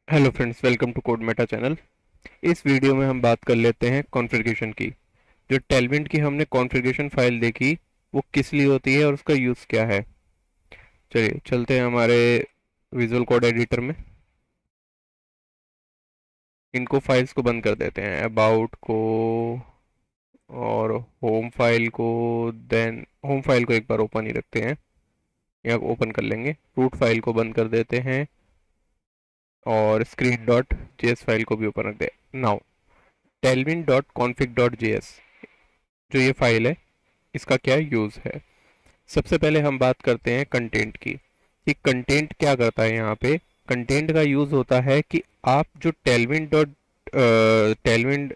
Hello friends, welcome to Code Meta channel. इस video में हम बात कर लेते हैं कॉन्फ़िगरेशन की। जो टेलविंड की हमने कॉन्फ़िगरेशन फाइल देखी, वो किस लिए होती है और उसका यूज़ क्या है। चलिए चलते हैं हमारे विजुअल कोड एडिटर में। इनको फाइल्स को बंद कर देते हैं, अबाउट को और होम फाइल को। देन होम फाइल को एक बार ओपन ही रखते हैं, या ओपन कर लेंगे। रूट फाइल को बंद कर देते हैं और स्क्रीन डॉट जेएस फाइल को भी ओपन रख दे। Now Tailwind dot config dot JS जो ये फाइल है, इसका क्या यूज़ है। सबसे पहले हम बात करते हैं कंटेंट की, कि कंटेंट क्या करता है। यहाँ पे कंटेंट का यूज़ होता है कि आप जो टेलविंड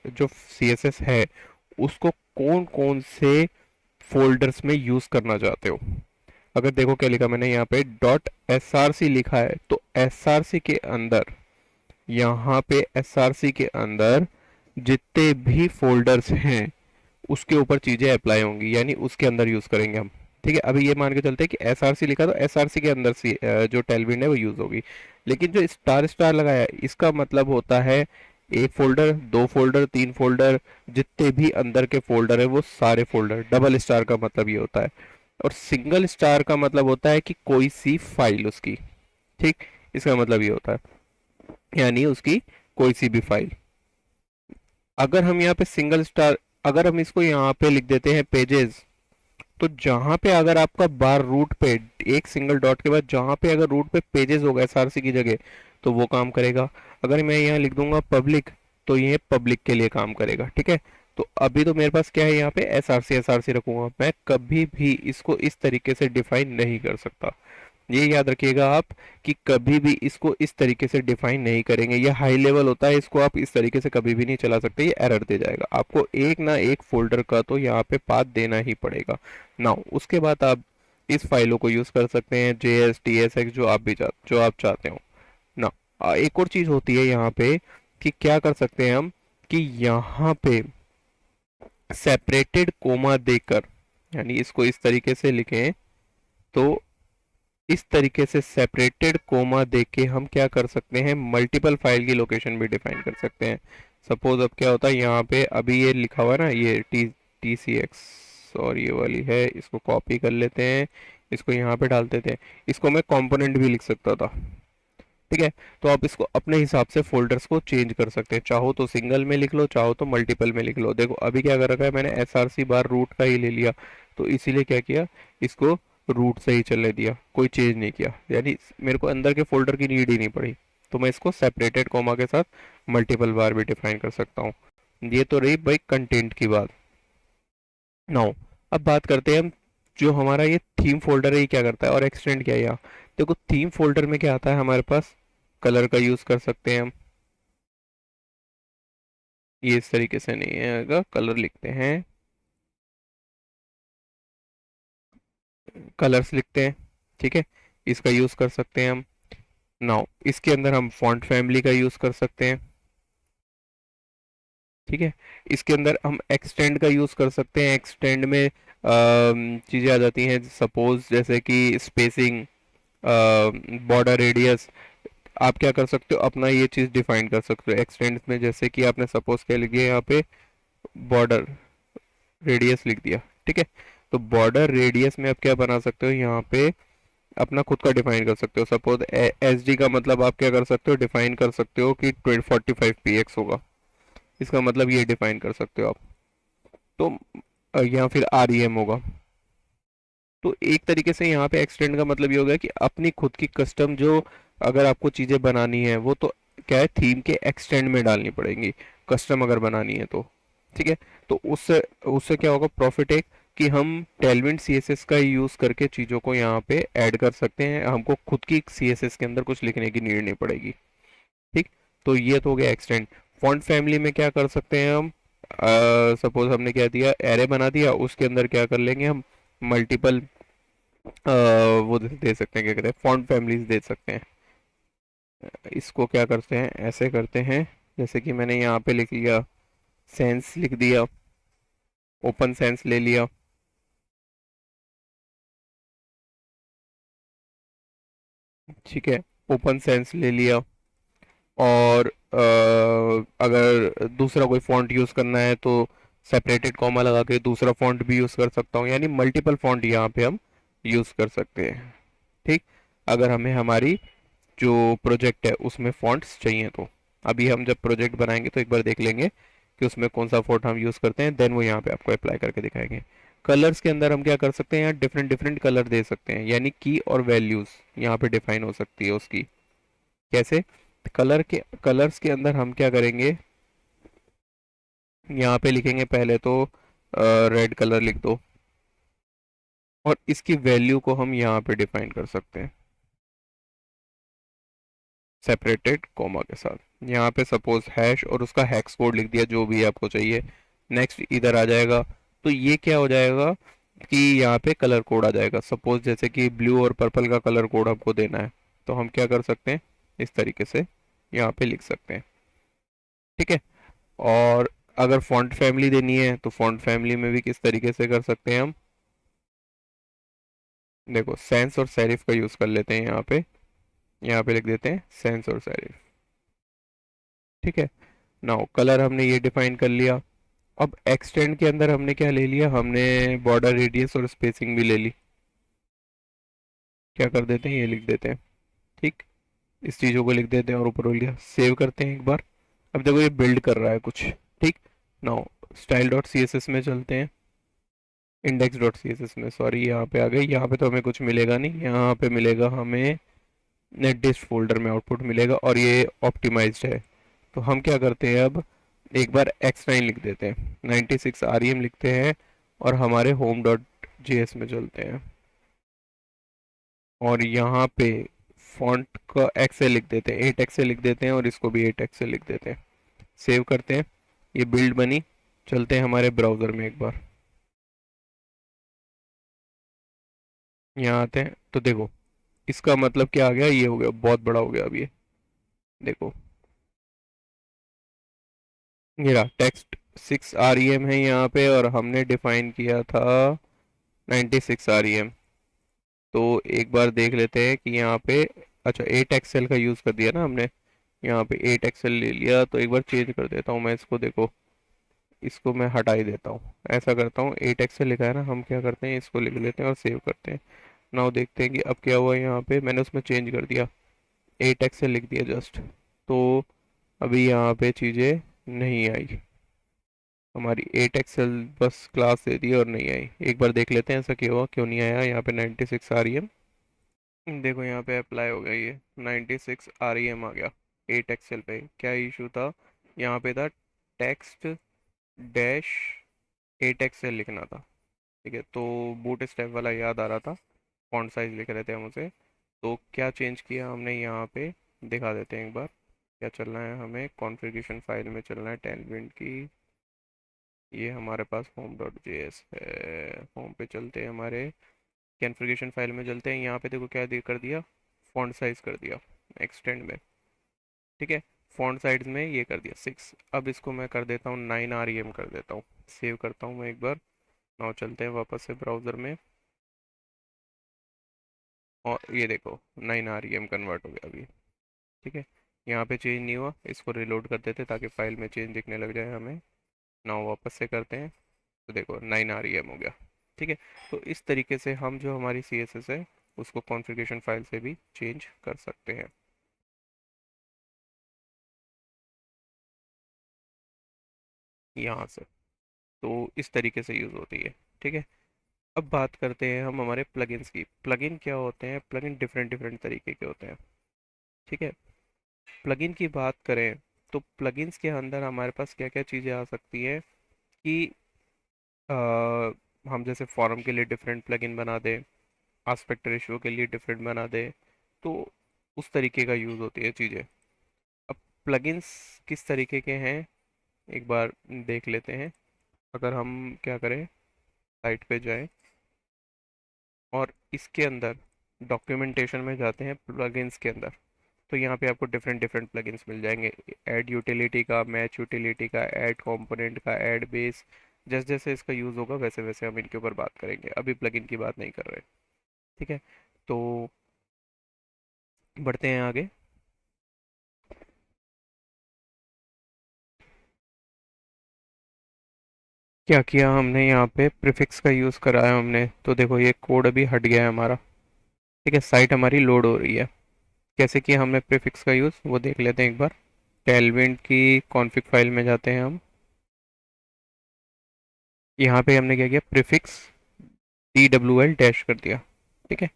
जो सीएसएस है, उसको कौन कौन से फोल्डर्स में यूज़ करना चाहते हो। अगर देखो क्या लिखा मैंने यहाँ पे, डॉट एस आर सी लिखा है, तो एस आर सी के अंदर, यहाँ पे एस आर सी के अंदर जितने भी फोल्डर्स हैं, उसके ऊपर चीजें अप्लाई होंगी, यानी उसके अंदर यूज करेंगे हम। ठीक है, अभी ये मान के चलते हैं कि एसआरसी लिखा, तो एसआरसी के अंदर सी जो टेलविंड है वो यूज होगी। लेकिन जो स्टार स्टार लगाया है, इसका मतलब होता है एक फोल्डर, दो फोल्डर, तीन फोल्डर, जितने भी अंदर के फोल्डर है वो सारे फोल्डर। डबल स्टार का मतलब ये होता है। और सिंगल स्टार का मतलब होता है कि कोई सी फाइल उसकी। ठीक, इसका मतलब ये होता है, यानी उसकी कोई सी भी फाइल। अगर हम यहाँ पे सिंगल स्टार, अगर हम इसको यहाँ पे लिख देते हैं पेजेस, तो जहां पे अगर आपका बार रूट पे, एक सिंगल डॉट के बाद जहां पे अगर रूट पे पेजेस होगा एसआरसी की जगह, तो वो काम करेगा। अगर मैं यहाँ लिख दूंगा पब्लिक, तो ये पब्लिक के लिए काम करेगा। ठीक है, तो अभी तो मेरे पास क्या है, यहाँ पे एसआरसी एसआरसी रखूंगा, मैं कभी भी इसको इस तरीके से डिफाइन नहीं कर सकता। ये याद रखिएगा आप, कि कभी भी इसको इस तरीके से डिफाइन नहीं करेंगे। ये हाई लेवल होता है, इसको आप इस तरीके से कभी भी नहीं चला सकते, ये एरर दे जाएगा आपको। एक ना एक फोल्डर का तो यहाँ पे पाथ देना ही पड़ेगा ना। उसके बाद आप इस फाइलों को यूज कर सकते हैं, JS TSX जो आप चाहते हो ना। एक और चीज होती है यहाँ पे, कि क्या कर सकते हैं हम, कि यहाँ पे सेपरेटेड कोमा देकर, यानी इसको इस तरीके से लिखें, तो इस तरीके से सेपरेटेड कोमा देके हम क्या कर सकते हैं, मल्टीपल फाइल की लोकेशन भी डिफाइन कर सकते हैं। सपोज अब क्या होता है, यहाँ पे अभी ये लिखा हुआ है ना, ये TCX, और ये वाली है, इसको कॉपी कर लेते हैं, इसको यहाँ पे डाल देते हैं। इसको मैं कंपोनेंट भी लिख सकता था। ठीक है, तो आप इसको अपने हिसाब से फोल्डर्स को चेंज कर सकते हैं, चाहो तो सिंगल में लिख लो, चाहो तो मल्टीपल में लिख लो। देखो अभी क्या कर रखा है मैंने, SRC बार रूट का ही ले लिया, तो इसीलिए क्या किया, इसको रूट से ही चलने दिया, कोई चेंज नहीं किया, यानी मेरे को अंदर के फोल्डर की नीड ही नहीं पड़ी। तो मैं इसको सेपरेटेड कॉमा के साथ मल्टीपल बार भी डिफाइन कर सकता हूँ। ये तो रही भाई कंटेंट की बात। नाउ अब बात करते हैं हम, जो हमारा ये थीम फोल्डर है ये क्या करता है और एक्सटेंड क्या है यहाँ। देखो थीम फोल्डर में क्या आता है हमारे पास, कलर का यूज कर सकते हैं हम। ये इस तरीके से नहीं है, अगर कलर लिखते हैं, कलर्स लिखते हैं, ठीक है, इसका यूज कर सकते हैं हम। नाउ इसके अंदर हम फॉन्ट फैमिली का यूज कर सकते हैं। ठीक है, इसके अंदर हम एक्सटेंड का यूज कर सकते हैं। एक्सटेंड में चीजें आ जाती हैं, सपोज जैसे कि स्पेसिंग, बॉर्डर रेडियस। आप क्या कर सकते हो, अपना ये चीज डिफाइन कर सकते हो एक्सटेंड में। जैसे कि आपने सपोज क्या लिख दिया यहाँ पे, बॉर्डर रेडियस लिख दिया। ठीक है, तो बॉर्डर रेडियस में आप क्या बना सकते हो, यहाँ पे अपना खुद का डिफाइन कर सकते हो। सपोज SD का मतलब आप क्या कर सकते हो, डिफाइन कर सकते हो कि 45 px होगा, इसका मतलब ये डिफाइन कर सकते हो आप। तो यहाँ फिर REM होगा। तो एक तरीके से यहाँ पे एक्सटेंड का मतलब ये हो गया कि अपनी खुद की कस्टम जो, अगर आपको चीज़ें बनानी है, वो तो क्या है, थीम के एक्सटेंड में डालनी पड़ेंगी, कस्टम अगर बनानी है तो। ठीक है, तो उससे उससे क्या होगा, प्रॉफिट एक, कि हम टेलविंड CSS का यूज़ करके चीज़ों को यहाँ पे ऐड कर सकते हैं, हमको खुद की CSS के अंदर कुछ लिखने की नीड नहीं पड़ेगी। ठीक, तो ये तो हो गया एक्सटेंड। फॉन्ट फैमिली में क्या कर सकते हैं हम, सपोज हमने क्या दिया, एरे बना दिया, उसके अंदर क्या कर लेंगे हम, मल्टीपल वो दे सकते हैं, क्या कहते हैं, फॉन्ट फैमिलीज दे सकते हैं। इसको क्या करते हैं, ऐसे करते हैं, जैसे कि मैंने यहाँ पे लिख लिया, सेंस लिख दिया, ओपन सेंस ले लिया। ठीक है, ओपन सेंस ले लिया, और अगर दूसरा कोई फॉन्ट यूज़ करना है तो सेपरेटेड कॉमा लगा के दूसरा फॉन्ट भी यूज़ कर सकता हूँ, यानी मल्टीपल फॉन्ट यहाँ पे हम यूज़ कर सकते हैं। ठीक, अगर हमें हमारी जो प्रोजेक्ट है उसमें फॉन्ट्स चाहिए तो अभी हम जब प्रोजेक्ट बनाएंगे तो एक बार देख लेंगे कि उसमें कौन सा फॉन्ट हम यूज़ करते हैं, देन वो यहाँ पे आपको अप्लाई करके दिखाएंगे। कलर्स के अंदर हम क्या कर सकते हैं, यहाँ डिफरेंट डिफरेंट कलर दे सकते हैं, यानी की और वैल्यूज़ यहाँ पे डिफाइन हो सकती है उसकी। कैसे, कलर्स के अंदर हम क्या करेंगे, यहाँ पे लिखेंगे पहले तो रेड कलर लिख दो, और इसकी वैल्यू को हम यहाँ पे डिफाइन कर सकते हैं सेपरेटेड कॉमा के साथ। यहाँ पे सपोज हैश और उसका हैक्स कोड लिख दिया जो भी आपको चाहिए। नेक्स्ट इधर आ जाएगा, तो ये क्या हो जाएगा कि यहाँ पे कलर कोड आ जाएगा। सपोज जैसे कि ब्लू और पर्पल का कलर कोड हमको देना है, तो हम क्या कर सकते हैं, इस तरीके से यहाँ पे लिख सकते हैं। ठीक है, और अगर फॉन्ट फैमिली देनी है तो फॉन्ट फैमिली में भी किस तरीके से कर सकते हैं हम, देखो सेंस और सेरिफ का यूज़ कर लेते हैं यहाँ पे लिख देते हैं सेंस और सेरिफ। ठीक है, नाउ कलर हमने ये डिफाइन कर लिया। अब एक्सटेंड के अंदर हमने क्या ले लिया, हमने बॉर्डर रेडियस और स्पेसिंग भी ले ली। क्या कर देते हैं, ये लिख देते हैं। ठीक, इस चीज़ों को लिख देते हैं और ऊपर हो लिया, सेव करते हैं एक बार। अब देखो ये बिल्ड कर रहा है कुछ। ठीक, now style dot C S S में चलते हैं, index dot C S S में, सॉरी यहाँ पे आ गए। यहाँ पे तो हमें कुछ मिलेगा नहीं, यहाँ पे मिलेगा हमें नेटलिस्ट फोल्डर में आउटपुट मिलेगा, और ये ऑप्टिमाइज्ड है। तो हम क्या करते हैं, अब एक बार x9 लिख देते हैं, 96 rem लिखते हैं, और हमारे होम डॉट जेएस में चलते हैं, और यहाँ पे फॉन्ट का एक्सेल लिख देते हैं, 8 एक्सेल लिख देते हैं, और इसको भी 8 एक्सेल लिख देते हैं। सेव करते हैं, ये बिल्ड बनी। चलते हैं हमारे ब्राउज़र में एक बार, यहाँ आते हैं तो देखो इसका मतलब क्या आ गया, ये हो गया बहुत बड़ा हो गया। अब ये देखो, ये रहा टेक्स्ट 6 rem है यहाँ पे, और हमने डिफाइन किया था 96 rem। तो एक बार देख लेते हैं कि यहाँ पे, अच्छा 8 एक्सेल का यूज़ कर दिया ना हमने, यहाँ पे 8 एक्सेल ले लिया। तो एक बार चेंज कर देता हूँ मैं इसको, देखो इसको मैं हटा ही देता हूँ, ऐसा करता हूँ 8 एक्सेल लिखा है ना, हम क्या करते हैं इसको लिख लेते हैं और सेव करते हैं। नाउ देखते हैं कि अब क्या हुआ, यहाँ पे मैंने उसमें चेंज कर दिया, 8 एक्सेल लिख दिया जस्ट। तो अभी यहाँ पे चीज़ें नहीं आई, हमारी 8 एक्सेल बस क्लास दे दी और नहीं आई। एक बार देख लेते हैं ऐसा क्यों हुआ, क्यों नहीं आया। यहाँ पे 96 rem, देखो यहाँ पे अप्लाई हो गया, ये 96 rem आ गया। 8 एक्सेल पे क्या इशू था, यहाँ पे था टेक्स्ट डैश 8 एक्सेल लिखना था। ठीक है, तो बूट स्टेप वाला याद आ रहा था, फॉन्ट साइज लिख रहे थे हम उसे। तो क्या चेंज किया हमने यहाँ पे, दिखा देते हैं एक बार। क्या चलना है, हमें कॉन्फ़िगरेशन फाइल में चलना है टेलविंड की, ये हमारे पास होम डॉट जे एस है। होम पे चलते हैं, हमारे कॉन्फ़िगरेशन फाइल में चलते हैं। यहाँ पे देखो क्या कर दिया, फॉन्ट साइज कर दिया एक्सटेंड में। ठीक है, फॉन्ट साइज में ये कर दिया 6। अब इसको मैं कर देता हूँ 9 rem कर देता हूँ, सेव करता हूँ मैं एक बार। नाउ चलते हैं वापस से ब्राउज़र में, और ये देखो 9 rem कन्वर्ट हो गया अभी। ठीक है, यहाँ पे चेंज नहीं हुआ, इसको रिलोड कर देते ताकि फाइल में चेंज दिखने लग जाए हमें। नाउ वापस से करते हैं, तो देखो 9 rem हो गया। ठीक है, तो इस तरीके से हम जो हमारी सी एस एस है उसको कॉन्फ़िगरेशन फाइल से भी चेंज कर सकते हैं, यहाँ से। तो इस तरीके से यूज़ होती है। ठीक है, अब बात करते हैं हम हमारे प्लगइन्स की। प्लगइन क्या होते हैं, प्लगइन डिफरेंट डिफरेंट तरीके के होते हैं। ठीक है, प्लगइन की बात करें तो प्लगइन्स के अंदर हमारे पास क्या क्या चीज़ें आ सकती हैं कि अ, हम जैसे फॉर्म के लिए डिफरेंट प्लगइन बना दें, आस्पेक्ट रेशियो के लिए डिफरेंट बना दें, तो उस तरीके का यूज़ होती है चीज़ें। अब प्लगइन्स किस तरीके के हैं, एक बार देख लेते हैं। अगर हम क्या करें, साइट पे जाएं और इसके अंदर डॉक्यूमेंटेशन में जाते हैं प्लगइन्स के अंदर, तो यहाँ पे आपको डिफरेंट डिफरेंट प्लगइन्स मिल जाएंगे। ऐड यूटिलिटी का, मैच यूटिलिटी का, ऐड कंपोनेंट का, ऐड बेस। जैसे जैसे इसका यूज़ होगा वैसे वैसे हम इनके ऊपर बात करेंगे, अभी प्लगइन की बात नहीं कर रहे। ठीक है, तो बढ़ते हैं आगे। क्या किया हमने, यहाँ पे प्रीफिक्स का यूज़ कराया हमने, तो देखो ये कोड अभी हट गया है हमारा। ठीक है, साइट हमारी लोड हो रही है। कैसे किया हमने प्रीफिक्स का यूज़, वो देख लेते हैं एक बार। टेलविंड की कॉन्फ़िग फाइल में जाते हैं हम। यहाँ पे हमने क्या किया, prefix T W L dash कर दिया। ठीक है,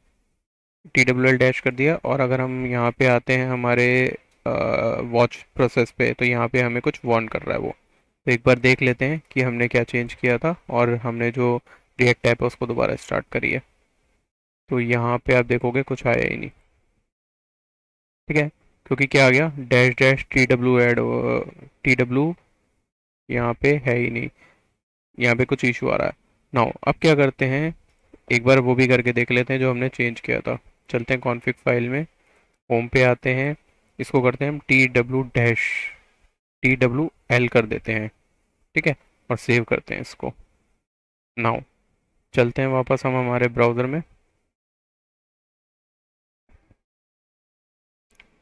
टी डब्ल्यू एल डैश कर दिया। और अगर हम यहाँ पे आते हैं हमारे वॉच प्रोसेस पे, तो यहाँ पे हमें कुछ वार्न कर रहा है वो। तो एक बार देख लेते हैं कि हमने क्या चेंज किया था, और हमने जो रिएक्ट ऐप है उसको दोबारा स्टार्ट करी है। तो यहाँ पे आप देखोगे कुछ आया ही नहीं। ठीक है, क्योंकि क्या आ गया, डैश डैश टी डब्ल्यू एड, टी डब्ल्यू यहाँ पे है ही नहीं। यहाँ पे कुछ इशू आ रहा है। नाउ अब क्या करते हैं, एक बार वो भी करके देख लेते हैं जो हमने चेंज किया था। चलते हैं कॉन्फ़िग फाइल में, होम पे आते हैं, इसको करते हैं हम T W dash T W L कर देते हैं। ठीक है, और सेव करते हैं इसको। नाउ चलते हैं वापस हम हमारे ब्राउज़र में।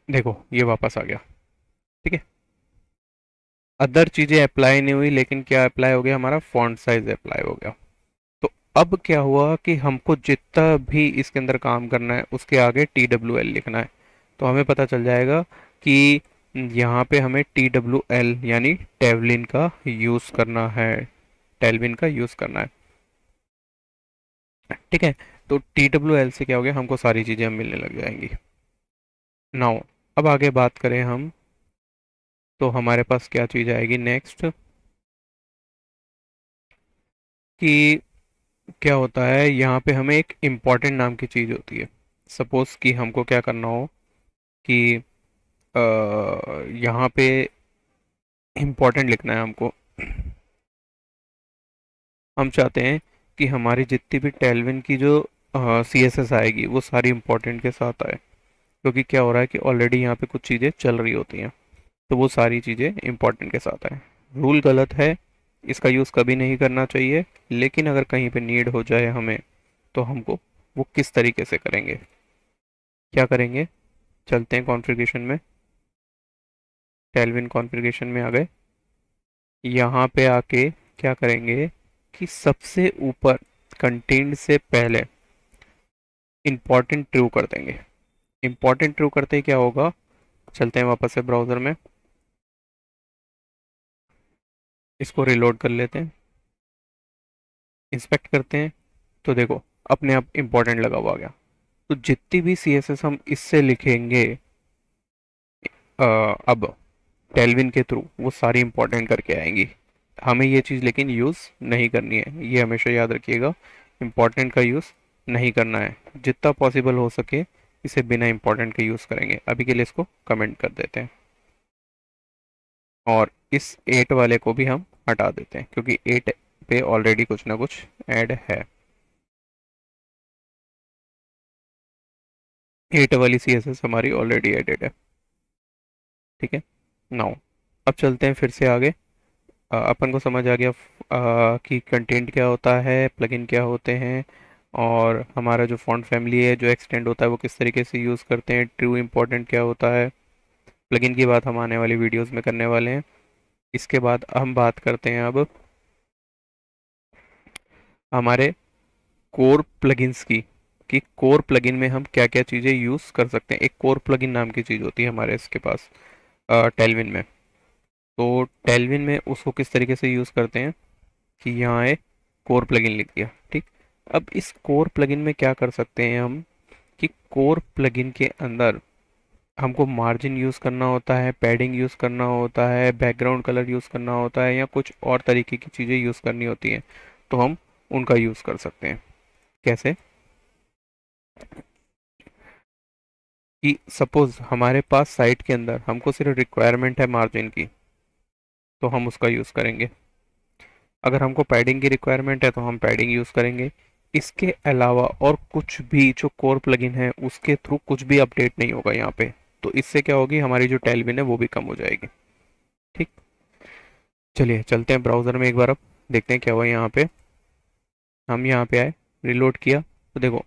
देखो ये वापस आ गया। ठीक है, अदर चीज़ें अप्लाई नहीं हुई, लेकिन क्या अप्लाई हो गया, हमारा फॉन्ट साइज अप्लाई हो गया। तो अब क्या हुआ कि हमको जितना भी इसके अंदर काम करना है उसके आगे टी डब्ल्यू एल लिखना है। तो हमें पता चल जाएगा कि यहाँ पे हमें टी डब्ल्यू एल यानी टेवलिन का यूज़ करना है, टेलविन का यूज़ करना है। ठीक है, तो टी डब्ल्यू एल से क्या हो गया, हमको सारी चीज़ें अब मिलने लग जाएंगी। नाउ अब आगे बात करें हम, तो हमारे पास क्या चीज़ आएगी नेक्स्ट, कि क्या होता है यहाँ पे हमें एक इम्पॉर्टेंट नाम की चीज़ होती है। सपोज कि हमको क्या करना हो कि यहाँ पे इम्पोर्टेंट लिखना है हमको। हम चाहते हैं कि हमारी जितनी भी टेलविन की जो सी एस एस आएगी वो सारी इम्पोर्टेंट के साथ आए। क्योंकि क्या हो रहा है कि ऑलरेडी यहाँ पे कुछ चीज़ें चल रही होती हैं, तो वो सारी चीज़ें इम्पोर्टेंट के साथ आए। रूल गलत है, इसका यूज़ कभी नहीं करना चाहिए, लेकिन अगर कहीं पे नीड हो जाए हमें, तो हमको वो किस तरीके से करेंगे, क्या करेंगे। चलते हैं कॉन्फ़िगरेशन में, टेलविन कॉन्फ़िगरेशन में आ गए। यहाँ पे आके क्या करेंगे कि सबसे ऊपर कंटेंट से पहले इंपॉर्टेंट ट्रू कर देंगे। इंपॉर्टेंट ट्रू करते ही क्या होगा, चलते हैं वापस से ब्राउज़र में, इसको रिलोड कर लेते हैं, इंस्पेक्ट करते हैं, तो देखो अपने आप इंपॉर्टेंट लगा हुआ आ गया। तो जितनी भी सी एस एस हम इससे लिखेंगे अब टेलविन के थ्रू, वो सारी इंपॉर्टेंट करके आएंगी। हमें ये चीज़ लेकिन यूज़ नहीं करनी है, ये हमेशा याद रखिएगा। इंपॉर्टेंट का यूज़ नहीं करना है, जितना पॉसिबल हो सके इसे बिना इंपॉर्टेंट के यूज़ करेंगे। अभी के लिए इसको कमेंट कर देते हैं, और इस 8 वाले को भी हम हटा देते हैं, क्योंकि 8 पे ऑलरेडी कुछ ना कुछ ऐड है। 8 वाली सी एस एस हमारी ऑलरेडी एडेड है। ठीक है, नाउ अब चलते हैं फिर से आगे। अपन को समझ आ गया कि कंटेंट क्या होता है, प्लगइन क्या होते हैं, और हमारा जो फॉन्ट फैमिली है जो एक्सटेंड होता है वो किस तरीके से यूज़ करते हैं, ट्रू इम्पोर्टेंट क्या होता है। प्लगइन की बात हम आने वाली वीडियोस में करने वाले हैं। इसके बाद हम बात करते हैं अब हमारे कोर प्लगइन्स की, कि कोर प्लगइन में हम क्या क्या चीज़ें यूज़ कर सकते हैं। एक कोर प्लगइन नाम की चीज़ होती है हमारे इसके पास टेलविन में। तो टेलविन में उसको किस तरीके से यूज़ करते हैं, कि यहाँ एक कोर प्लगइन लिख दिया। ठीक, अब इस कोर प्लगइन में क्या कर सकते हैं हम, कि कोर प्लगइन के अंदर हमको मार्जिन यूज़ करना होता है, पैडिंग यूज़ करना होता है, बैकग्राउंड कलर यूज़ करना होता है, या कुछ और तरीके की चीज़ें यूज़ करनी होती हैं, तो हम उनका यूज़ कर सकते हैं। कैसे, कि सपोज़ हमारे पास साइट के अंदर हमको सिर्फ रिक्वायरमेंट है मार्जिन की, तो हम उसका यूज़ करेंगे। अगर हमको पैडिंग की रिक्वायरमेंट है तो हम पैडिंग यूज़ करेंगे। इसके अलावा और कुछ भी जो कोर प्लगइन है उसके थ्रू कुछ भी अपडेट नहीं होगा यहाँ पे। तो इससे क्या होगी, हमारी जो टेलविन है वो भी कम हो जाएगी। ठीक, चलिए चलते हैं ब्राउज़र में एक बार, अब देखते हैं क्या हुआ यहाँ पे। हम यहाँ पे आए, रिलोड किया, तो देखो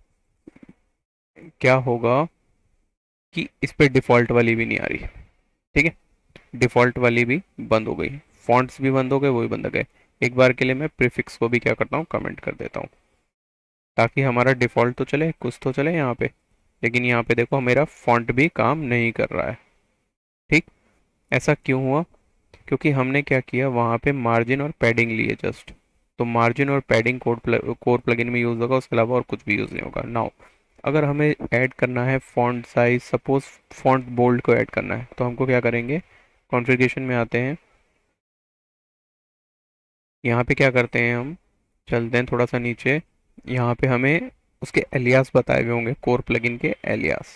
क्या होगा कि इस पे डिफ़ॉल्ट वाली भी नहीं आ रही। ठीक है, डिफ़ॉल्ट वाली भी बंद हो गई, फॉन्ट्स भी बंद हो गए, वो भी बंद हो गए। एक बार के लिए मैं प्रीफिक्स को भी क्या करता हूँ, कमेंट कर देता हूँ, ताकि हमारा डिफ़ॉल्ट तो चले, कुछ तो चले यहाँ पे। लेकिन यहाँ पे देखो मेरा फॉन्ट भी काम नहीं कर रहा है। ठीक, ऐसा क्यों हुआ? क्योंकि हमने क्या किया, वहाँ पे मार्जिन और पैडिंग लिए जस्ट। तो मार्जिन और पैडिंग कोर प्लगइन में यूज़ होगा, उसके अलावा और कुछ भी यूज़ नहीं होगा। नाउ अगर हमें ऐड करना है font size, suppose font bold को ऐड करना है, तो हमको क्या करेंगे, कॉन्फ़िगरेशन में आते हैं, यहाँ पे क्या करते हैं हम, चलते हैं थोड़ा सा नीचे, यहाँ पे हमें उसके एलियास बताए हुए होंगे, कोर प्लगइन के एलियास,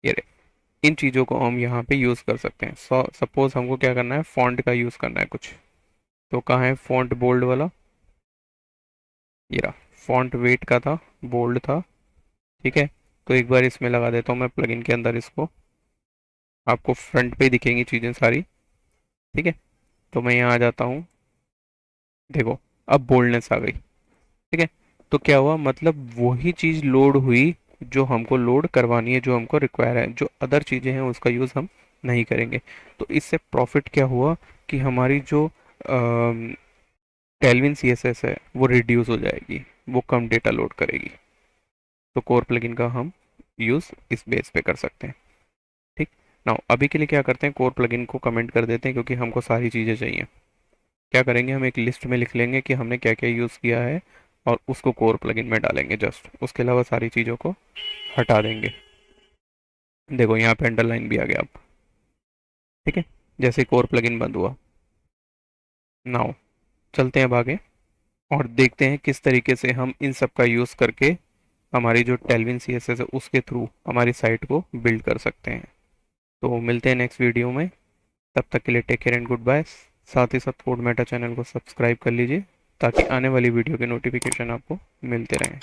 ये रहे। इन चीज़ों को हम यहाँ पे यूज़ कर सकते हैं। सपोज हमको क्या करना है, फॉन्ट का यूज़ करना है कुछ, तो कहाँ है फॉन्ट बोल्ड वाला, ये रहा। फॉन्ट वेट का था, बोल्ड था। ठीक है, तो एक बार इसमें लगा देता हूँ मैं प्लगइन के अंदर इसको, आपको फ्रंट पे ही दिखेंगी चीज़ें सारी। ठीक है, तो मैं यहाँ आ जाता हूँ, देखो अब बोल्डनेस आ गई। ठीक है, तो क्या हुआ, मतलब वही चीज़ लोड हुई जो हमको लोड करवानी है, जो हमको रिक्वायर है। जो अदर चीज़ें हैं उसका यूज़ हम नहीं करेंगे। तो इससे प्रॉफिट क्या हुआ कि हमारी जो टेलविन सीएसएस है वो रिड्यूस हो जाएगी, वो कम डेटा लोड करेगी। तो कोर प्लगइन का हम यूज़ इस बेस पे कर सकते हैं। ठीक, नाउ अभी के लिए क्या करते हैं, कोर प्लगइन को कमेंट कर देते हैं, क्योंकि हमको सारी चीज़ें चाहिए। क्या करेंगे, हम एक लिस्ट में लिख लेंगे कि हमने क्या क्या यूज़ किया है, और उसको कोर प्लगइन में डालेंगे जस्ट। उसके अलावा सारी चीज़ों को हटा देंगे। देखो यहाँ पे अंडरलाइन भी आ गया अब। ठीक है, जैसे कोर प्लगइन बंद हुआ। नाउ चलते हैं अब आगे, और देखते हैं किस तरीके से हम इन सब का यूज़ करके हमारी जो टेलविन सीएसएस है उसके थ्रू हमारी साइट को बिल्ड कर सकते हैं। तो मिलते हैं नेक्स्ट वीडियो में, तब तक के लिए take care and good bye. साथ ही साथ कोड मेटा चैनल को सब्सक्राइब कर लीजिए, ताकि आने वाली वीडियो के नोटिफिकेशन आपको मिलते रहें।